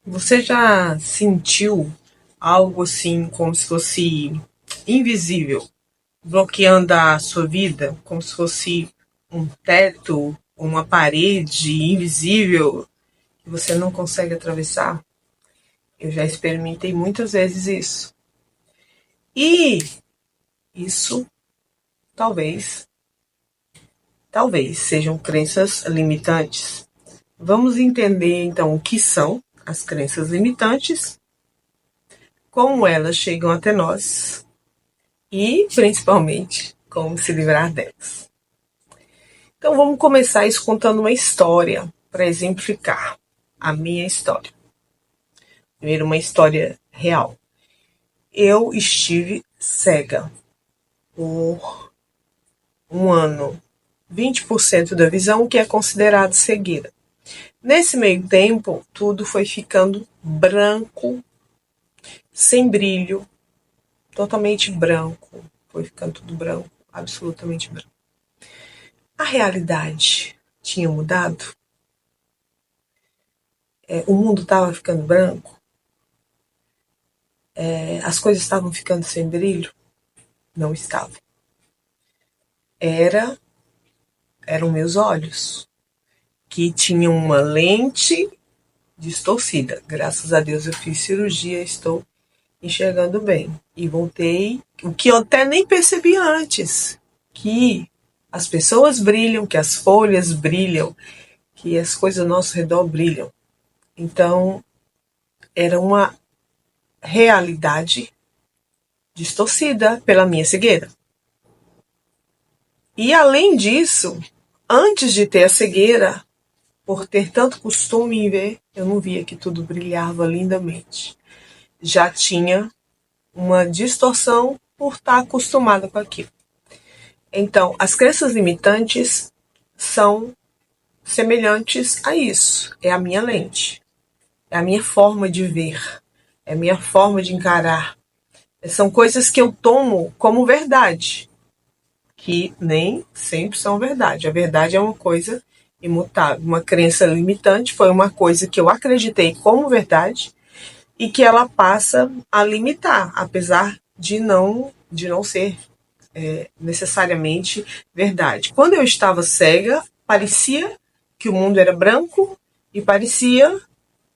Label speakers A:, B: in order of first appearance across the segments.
A: Você já sentiu algo assim, como se fosse invisível, bloqueando a sua vida, como se fosse um teto, uma parede invisível que você não consegue atravessar? Eu já experimentei muitas vezes isso. E isso talvez, talvez sejam crenças limitantes. Vamos entender então o que são as crenças limitantes, como elas chegam até nós e, principalmente, como se livrar delas. Então, vamos começar isso contando uma história para exemplificar a minha história. Primeiro, uma história real. Eu estive cega por um ano, 20% da visão, o que é considerado cegueira. Nesse meio tempo, tudo foi ficando branco, sem brilho, totalmente branco. Foi ficando tudo branco, absolutamente branco. A realidade tinha mudado? O mundo estava ficando branco? As coisas estavam ficando sem brilho? Não estavam. Era, eram meus olhos, que tinham uma lente distorcida. Graças a Deus eu fiz cirurgia, estou enxergando bem. E voltei, o que eu até nem percebi antes, que as pessoas brilham, que as folhas brilham, que as coisas ao nosso redor brilham. Então, era uma realidade distorcida pela minha cegueira. E além disso, antes de ter a cegueira, por ter tanto costume em ver, eu não via que tudo brilhava lindamente. Já tinha uma distorção por estar acostumada com aquilo. Então, as crenças limitantes são semelhantes a isso. É a minha lente, é a minha forma de ver, é a minha forma de encarar. São coisas que eu tomo como verdade, que nem sempre são verdade. A verdade é uma coisa imutável. Uma crença limitante foi uma coisa que eu acreditei como verdade e que ela passa a limitar, apesar de não ser necessariamente verdade. Quando eu estava cega, parecia que o mundo era branco e parecia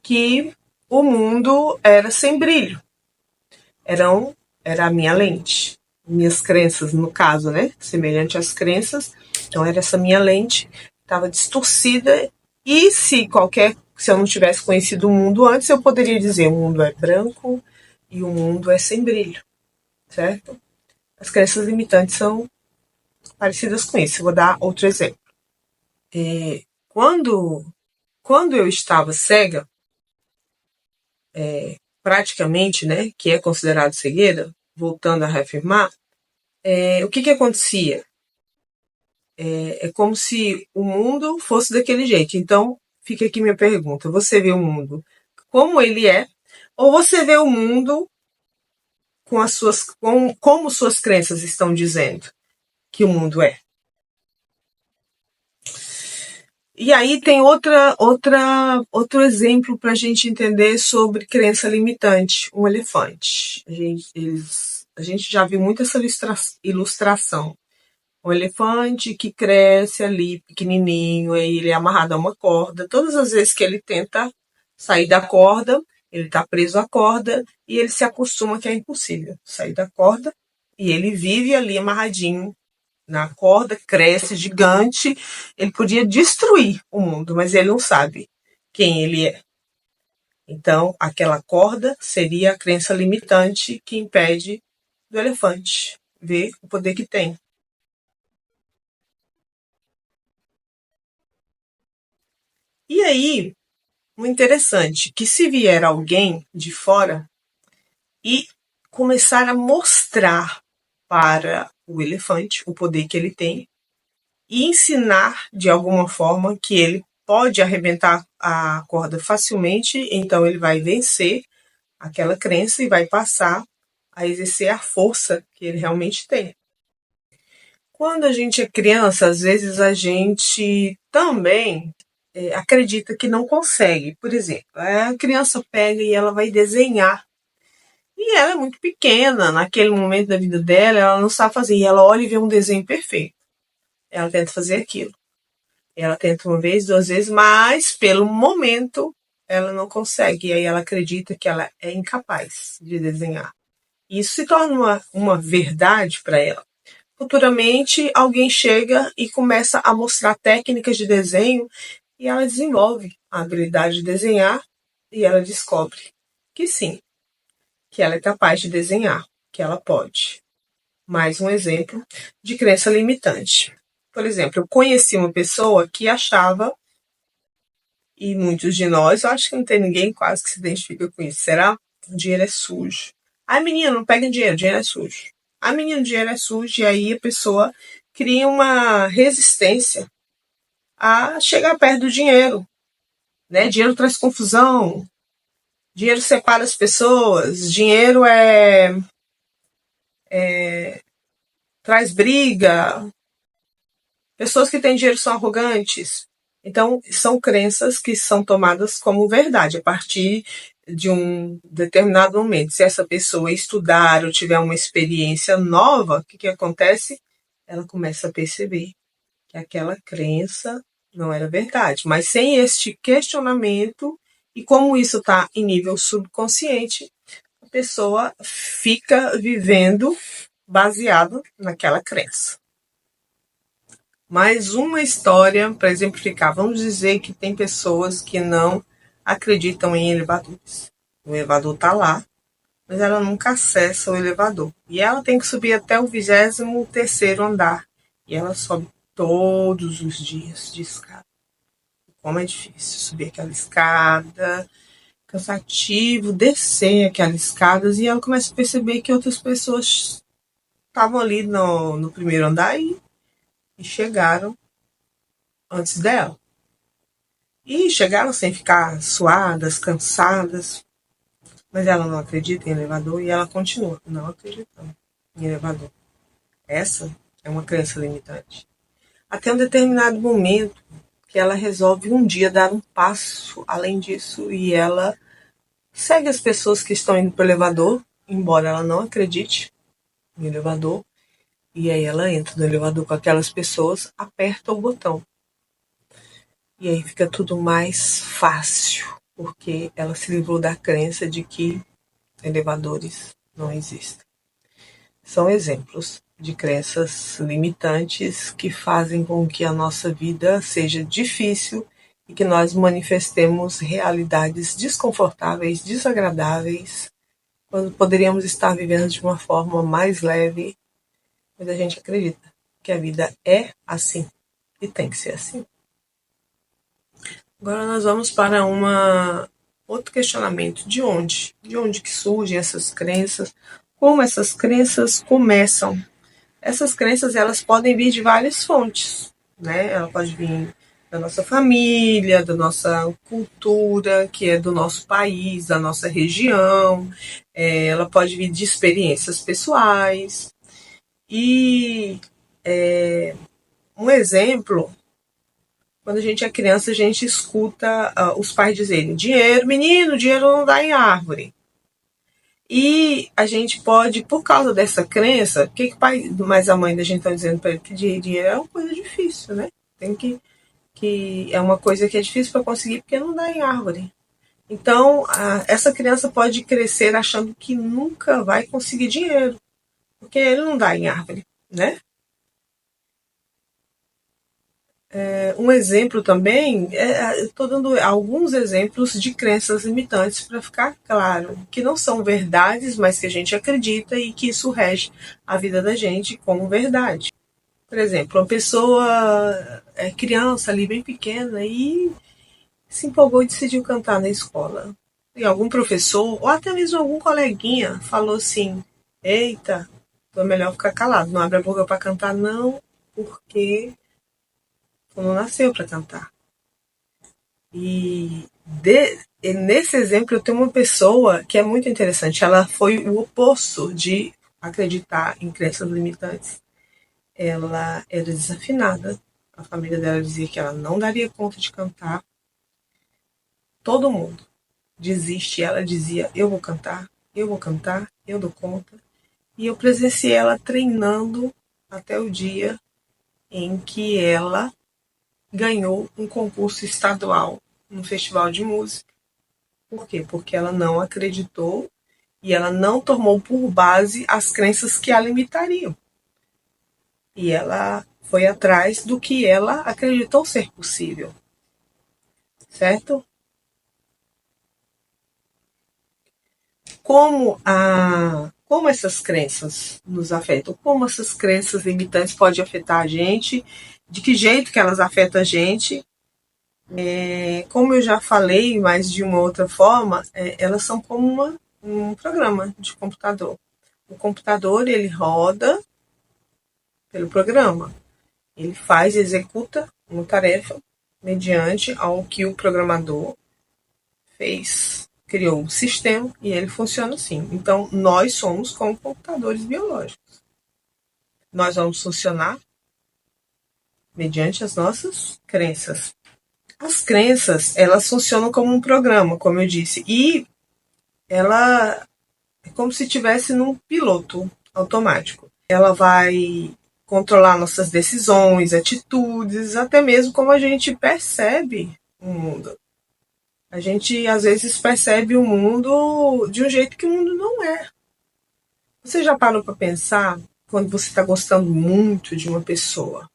A: que o mundo era sem brilho. Era a minha lente, minhas crenças, no caso, né? Semelhante às crenças. Então, era essa minha lente, estava distorcida. E se eu não tivesse conhecido o mundo antes, eu poderia dizer: o mundo é branco e o mundo é sem brilho, certo? As crenças limitantes são parecidas com isso. Eu vou dar outro exemplo. Quando, quando eu estava cega, praticamente, né, que é considerado cegueira, voltando a reafirmar, o que acontecia? É como se o mundo fosse daquele jeito. Então, fica aqui minha pergunta: você vê o mundo como ele é, ou você vê o mundo como suas crenças estão dizendo que o mundo é? E aí tem outro exemplo para a gente entender sobre crença limitante: um elefante. A gente já viu muito essa ilustração. Um elefante que cresce ali pequenininho, aí ele é amarrado a uma corda. Todas as vezes que ele tenta sair da corda, ele está preso à corda e ele se acostuma que é impossível sair da corda e ele vive ali amarradinho na corda, cresce gigante. Ele podia destruir o mundo, mas ele não sabe quem ele é. Então, aquela corda seria a crença limitante que impede do elefante ver o poder que tem. E aí, o interessante, que se vier alguém de fora e começar a mostrar para o elefante o poder que ele tem e ensinar de alguma forma que ele pode arrebentar a corda facilmente, então ele vai vencer aquela crença e vai passar a exercer a força que ele realmente tem. Quando a gente é criança, às vezes a gente também acredita que não consegue. Por exemplo, a criança pega e ela vai desenhar. E ela é muito pequena, naquele momento da vida dela, ela não sabe fazer. E ela olha e vê um desenho perfeito. Ela tenta fazer aquilo. Ela tenta uma vez, duas vezes, mas pelo momento ela não consegue. E aí ela acredita que ela é incapaz de desenhar. Isso se torna uma verdade para ela. Futuramente, alguém chega e começa a mostrar técnicas de desenho e ela desenvolve a habilidade de desenhar e ela descobre que sim, que ela é capaz de desenhar, que ela pode. Mais um exemplo de crença limitante. Por exemplo, eu conheci uma pessoa que achava, e muitos de nós, eu acho que não tem ninguém quase que se identifica com isso, será? O dinheiro é sujo. Ai, menina, não pega dinheiro, o dinheiro é sujo. Ai, menina, o dinheiro é sujo, e aí a pessoa cria uma resistência a chegar perto do dinheiro. Né? Dinheiro traz confusão, dinheiro separa as pessoas, dinheiro traz briga, pessoas que têm dinheiro são arrogantes. Então, são crenças que são tomadas como verdade a partir de um determinado momento. Se essa pessoa estudar ou tiver uma experiência nova, o que acontece? Ela começa a perceber que aquela crença não era verdade. Mas sem este questionamento, e como isso está em nível subconsciente, a pessoa fica vivendo baseado naquela crença. Mais uma história para exemplificar. Vamos dizer que tem pessoas que não acreditam em elevadores. O elevador está lá, mas ela nunca acessa o elevador. E ela tem que subir até o 23º andar. E ela sobe todos os dias de escada. Como é difícil subir aquela escada, cansativo, descer aquelas escadas. E ela começa a perceber que outras pessoas estavam ali no primeiro andar e chegaram antes dela. E chegaram sem ficar suadas, cansadas. Mas ela não acredita em elevador e ela continua não acreditando em elevador. Essa é uma crença limitante. Até um determinado momento que ela resolve um dia dar um passo além disso e ela segue as pessoas que estão indo para o elevador, embora ela não acredite no elevador. E aí ela entra no elevador com aquelas pessoas, aperta o botão. E aí fica tudo mais fácil, porque ela se livrou da crença de que elevadores não existem. São exemplos de crenças limitantes que fazem com que a nossa vida seja difícil e que nós manifestemos realidades desconfortáveis, desagradáveis, quando poderíamos estar vivendo de uma forma mais leve, mas a gente acredita que a vida é assim e tem que ser assim. Agora nós vamos para outro questionamento. De onde? De onde que surgem essas crenças? Como essas crenças começam? Essas crenças elas podem vir de várias fontes, né? Ela pode vir da nossa família, da nossa cultura, que é do nosso país, da nossa região. Ela pode vir de experiências pessoais. E um exemplo, quando a gente é criança, a gente escuta os pais dizerem: dinheiro, menino, dinheiro não dá em árvore. E a gente pode, por causa dessa crença, o que o pai mais a mãe da gente está dizendo para ele? Que dinheiro é uma coisa difícil, né? Tem que é uma coisa que é difícil para conseguir porque não dá em árvore. Então, essa criança pode crescer achando que nunca vai conseguir dinheiro, porque ele não dá em árvore, né? Um exemplo também, estou dando alguns exemplos de crenças limitantes para ficar claro, que não são verdades, mas que a gente acredita e que isso rege a vida da gente como verdade. Por exemplo, uma pessoa é criança ali, bem pequena, e se empolgou e decidiu cantar na escola. E algum professor, ou até mesmo algum coleguinha, falou assim: eita, é melhor ficar calado, não abre a boca para cantar, não, porque tu não nasceu para cantar. E nesse exemplo eu tenho uma pessoa que é muito interessante. Ela foi o oposto de acreditar em crenças limitantes. Ela era desafinada A família dela dizia que ela não daria conta de cantar. Todo mundo desiste. Ela dizia: eu vou cantar, eu dou conta. E eu presenciei ela treinando até o dia em que ela ganhou um concurso estadual no festival de música. Por quê? Porque ela não acreditou e ela não tomou por base as crenças que a limitariam. E ela foi atrás do que ela acreditou ser possível. Certo? Como essas crenças nos afetam? Como essas crenças limitantes podem afetar a gente? De que jeito que elas afetam a gente? Como eu já falei, mas de uma outra forma, elas são como um programa de computador. O computador, ele roda pelo programa. Ele faz, executa uma tarefa mediante ao que o programador fez, criou um sistema e ele funciona assim. Então, nós somos como computadores biológicos. Nós vamos funcionar mediante as nossas crenças. As crenças, elas funcionam como um programa, como eu disse, e ela é como se estivesse num piloto automático. Ela vai controlar nossas decisões, atitudes, até mesmo como a gente percebe o mundo. A gente, às vezes, percebe o mundo de um jeito que o mundo não é. Você já parou para pensar quando você está gostando muito de uma pessoa?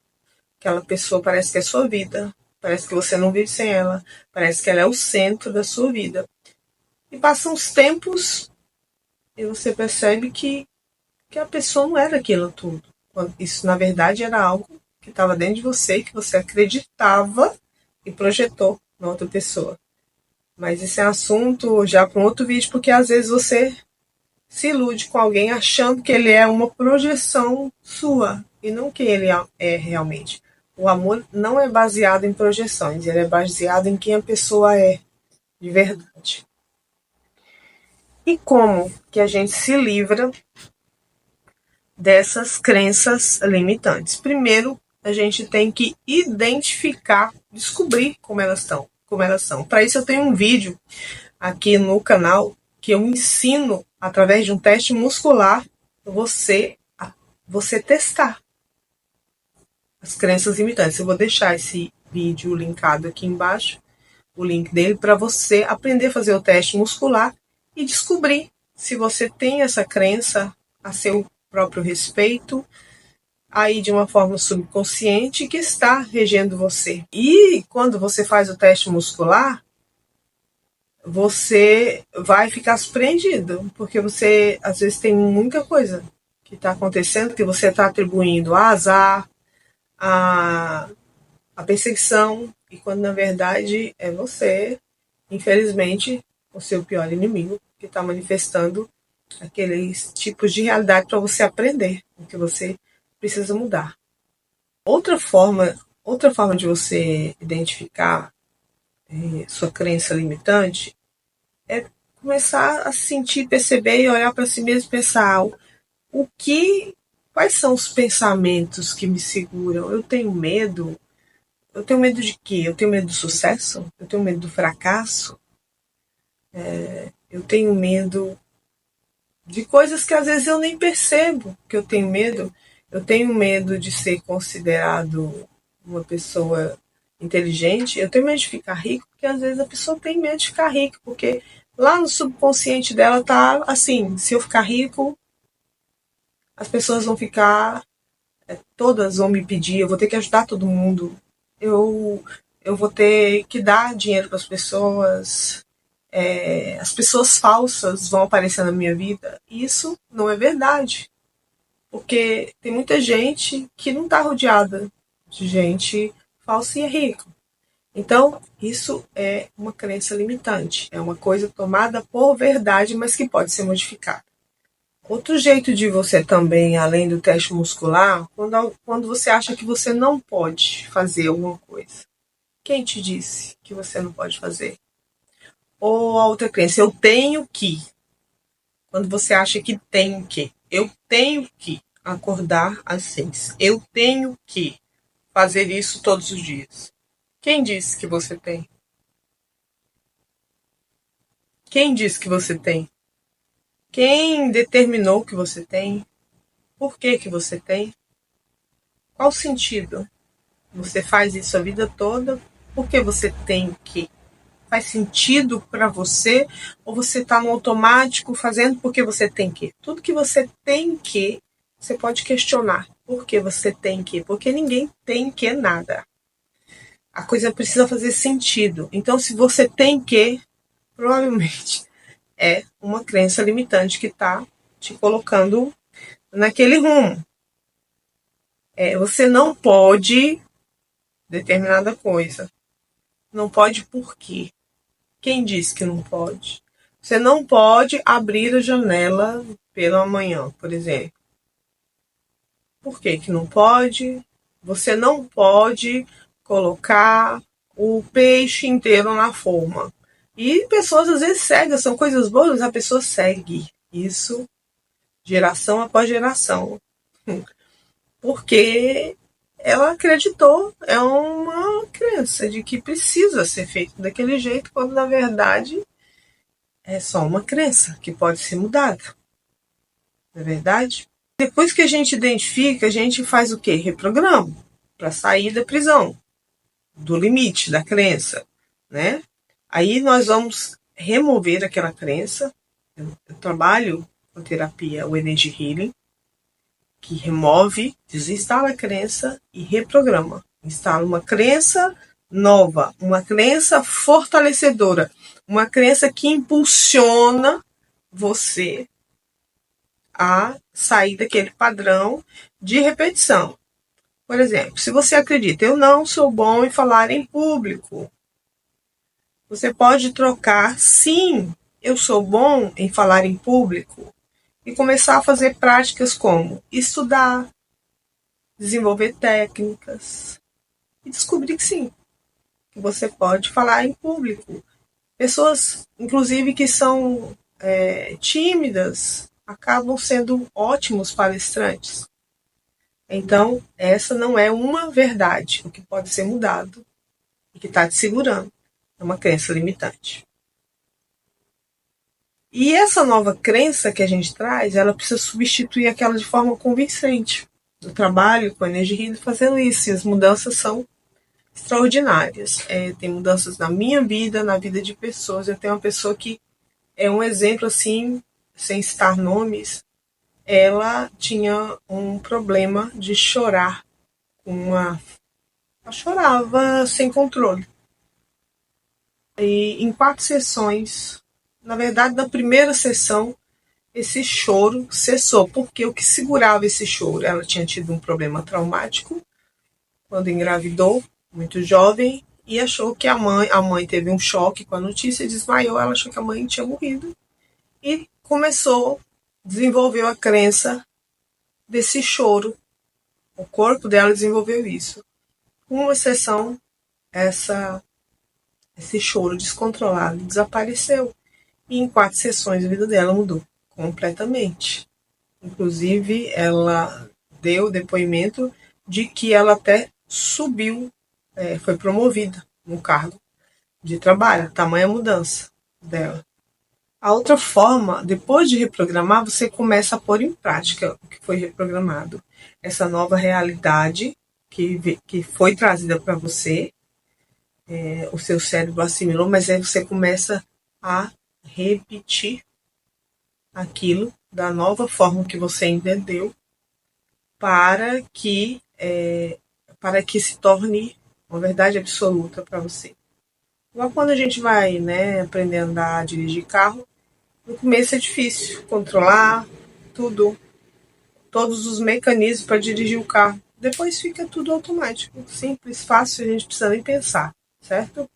A: Aquela pessoa parece que é sua vida. Parece que você não vive sem ela. Parece que ela é o centro da sua vida. E passam os tempos e você percebe que a pessoa não era aquilo tudo. Isso, na verdade, era algo que estava dentro de você, que você acreditava e projetou na outra pessoa. Mas esse é assunto já para um outro vídeo, porque às vezes você se ilude com alguém achando que ele é uma projeção sua e não que ele é realmente. O amor não é baseado em projeções, ele é baseado em quem a pessoa é de verdade. E como que a gente se livra dessas crenças limitantes? Primeiro, a gente tem que identificar, descobrir como elas são. Para isso eu tenho um vídeo aqui no canal que eu ensino através de um teste muscular você testar as crenças limitantes. Eu vou deixar esse vídeo linkado aqui embaixo, o link dele, para você aprender a fazer o teste muscular e descobrir se você tem essa crença a seu próprio respeito, aí de uma forma subconsciente que está regendo você. E quando você faz o teste muscular, você vai ficar surpreendido, porque você às vezes tem muita coisa que está acontecendo que você está atribuindo a azar, a perseguição, e quando na verdade é você, infelizmente, o seu pior inimigo, que está manifestando aqueles tipos de realidade para você aprender o que você precisa mudar. Outra forma de você identificar sua crença limitante é começar a sentir, perceber e olhar para si mesmo e pensar quais são os pensamentos que me seguram? Eu tenho medo? Eu tenho medo de quê? Eu tenho medo do sucesso? Eu tenho medo do fracasso? Eu tenho medo de coisas que às vezes eu nem percebo que eu tenho medo. Eu tenho medo de ser considerado uma pessoa inteligente. Eu tenho medo de ficar rico, porque às vezes a pessoa tem medo de ficar rico, porque lá no subconsciente dela tá assim, se eu ficar rico, as pessoas vão ficar, todas vão me pedir, eu vou ter que ajudar todo mundo, eu, eu vou ter que dar dinheiro para as pessoas falsas vão aparecer na minha vida. Isso não é verdade, porque tem muita gente que não está rodeada de gente falsa e é rico. Então, isso é uma crença limitante, é uma coisa tomada por verdade, mas que pode ser modificada. Outro jeito de você também, além do teste muscular, quando você acha que você não pode fazer alguma coisa. Quem te disse que você não pode fazer? Ou a outra crença, eu tenho que. Quando você acha que tem que. Eu tenho que acordar às 6. Eu tenho que fazer isso todos os dias? Quem disse que você tem? Quem disse que você tem? Quem determinou que você tem? Por que que você tem? Qual o sentido? Você faz isso a vida toda porque você tem que. Faz sentido para você ou você está no automático fazendo porque você tem que? Tudo que você tem que, você pode questionar. Por que você tem que? Porque ninguém tem que nada. A coisa precisa fazer sentido. Então, se você tem que, provavelmente é uma crença limitante que está te colocando naquele rumo. Você não pode determinada coisa. Não pode por quê? Quem disse que não pode? Você não pode abrir a janela pela manhã, por exemplo. Por que que não pode? Você não pode colocar o peixe inteiro na forma. E pessoas às vezes cegam, são coisas boas, mas a pessoa segue isso geração após geração. Porque ela acreditou, é uma crença de que precisa ser feito daquele jeito, quando na verdade é só uma crença que pode ser mudada. Não é verdade? Depois que a gente identifica, a gente faz o quê? Reprograma para sair da prisão, do limite da crença, né? Aí nós vamos remover aquela crença. Eu trabalho com terapia, o Energy Healing, que remove, desinstala a crença e reprograma. Instala uma crença nova, uma crença fortalecedora, uma crença que impulsiona você a sair daquele padrão de repetição. Por exemplo, se você acredita, eu não sou bom em falar em público, você pode trocar, sim, eu sou bom em falar em público, e começar a fazer práticas como estudar, desenvolver técnicas e descobrir que sim, que você pode falar em público. Pessoas, inclusive, que são tímidas, acabam sendo ótimos palestrantes. Então, essa não é uma verdade, o que pode ser mudado e que está te segurando. É uma crença limitante. E essa nova crença que a gente traz, ela precisa substituir aquela de forma convincente. Eu trabalho com a Energy Healing fazendo isso, e as mudanças são extraordinárias. Tem mudanças na minha vida, na vida de pessoas. Eu tenho uma pessoa que é um exemplo, assim, sem citar nomes. Ela tinha um problema de chorar. Ela chorava sem controle. E em 4 sessões, na verdade, na primeira sessão, esse choro cessou, porque o que segurava esse choro? Ela tinha tido um problema traumático quando engravidou, muito jovem, e achou que a mãe teve um choque com a notícia e desmaiou, ela achou que a mãe tinha morrido. E desenvolveu a crença desse choro. O corpo dela desenvolveu isso. Uma sessão, esse choro descontrolado desapareceu. E em 4 sessões a vida dela mudou completamente. Inclusive, ela deu depoimento de que ela até subiu, foi promovida no cargo de trabalho, tamanha mudança dela. A outra forma, depois de reprogramar, você começa a pôr em prática o que foi reprogramado. Essa nova realidade que foi trazida para você, o seu cérebro assimilou, mas aí você começa a repetir aquilo da nova forma que você entendeu para que se torne uma verdade absoluta para você. Igual quando a gente vai, aprender a andar, a dirigir carro, no começo é difícil controlar tudo, todos os mecanismos para dirigir o carro. Depois fica tudo automático, simples, fácil, a gente precisa nem pensar, certo?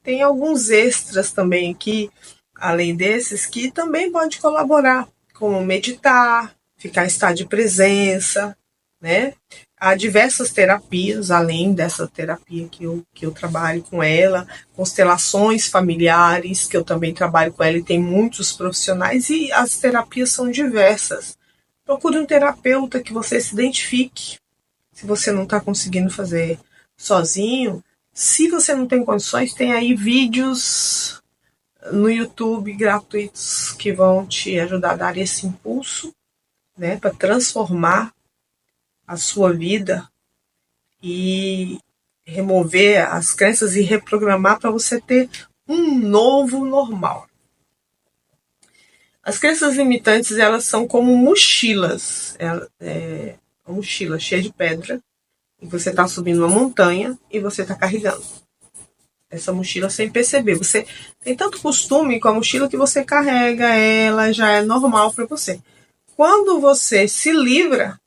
A: Tem alguns extras também aqui, além desses, que também pode colaborar, como meditar, ficar em estado de presença, né? Há diversas terapias, além dessa terapia que eu trabalho com ela, constelações familiares, que eu também trabalho com ela, e tem muitos profissionais, e as terapias são diversas. Procure um terapeuta que você se identifique. se você não está conseguindo fazer sozinho, se você não tem condições, tem aí vídeos no YouTube gratuitos que vão te ajudar a dar esse impulso, né, para transformar a sua vida e remover as crenças e reprogramar para você ter um novo normal. As crenças limitantes, elas são como mochilas. Uma mochila cheia de pedra e você está subindo uma montanha e você está carregando essa mochila sem perceber. Você tem tanto costume com a mochila que você carrega ela, já é normal para você. Quando você se livra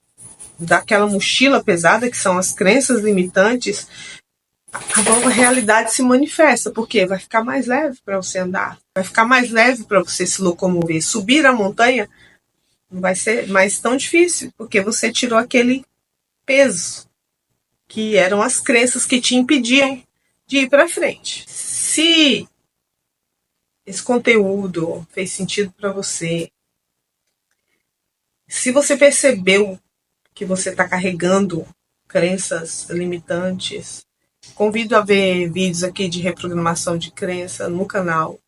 A: daquela mochila pesada, que são as crenças limitantes, a nova realidade se manifesta, porque vai ficar mais leve para você andar, vai ficar mais leve para você se locomover. Subir a montanha não vai ser mais tão difícil, porque você tirou aquele peso, que eram as crenças que te impediam de ir para frente. Se esse conteúdo fez sentido para você, se você percebeu que você está carregando crenças limitantes, convido a ver vídeos aqui de reprogramação de crença no canal.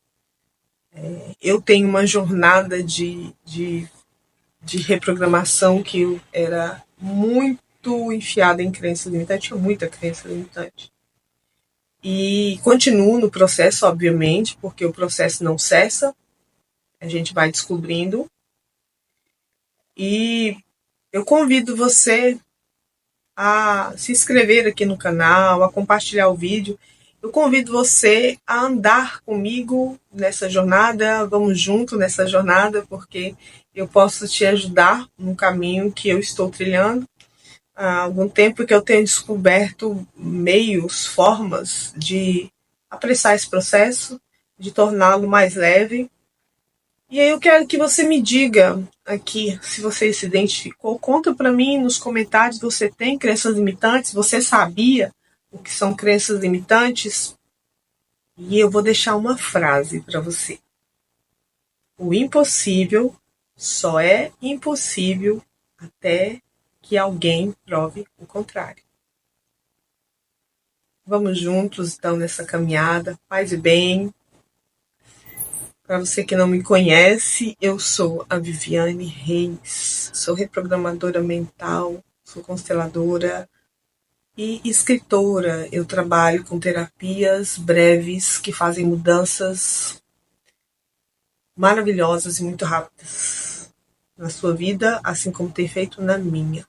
A: Eu tenho uma jornada de reprogramação que eu era muito enfiada em crença limitante, tinha muita crença limitante. E continuo no processo, obviamente, porque o processo não cessa, a gente vai descobrindo. E eu convido você a se inscrever aqui no canal, a compartilhar o vídeo. Eu convido você a andar comigo nessa jornada, vamos junto nessa jornada, porque eu posso te ajudar no caminho que eu estou trilhando. Há algum tempo que eu tenho descoberto meios, formas de apressar esse processo, de torná-lo mais leve. E aí eu quero que você me diga aqui se você se identificou. Conta para mim nos comentários, você tem crenças limitantes? Você sabia o que são crenças limitantes? E eu vou deixar uma frase para você. O impossível só é impossível até que alguém prove o contrário. Vamos juntos, então, nessa caminhada. Paz e bem. Para você que não me conhece, eu sou a Viviane Reis. Sou reprogramadora mental, sou consteladora e escritora. Eu trabalho com terapias breves que fazem mudanças maravilhosas e muito rápidas na sua vida, assim como tem feito na minha.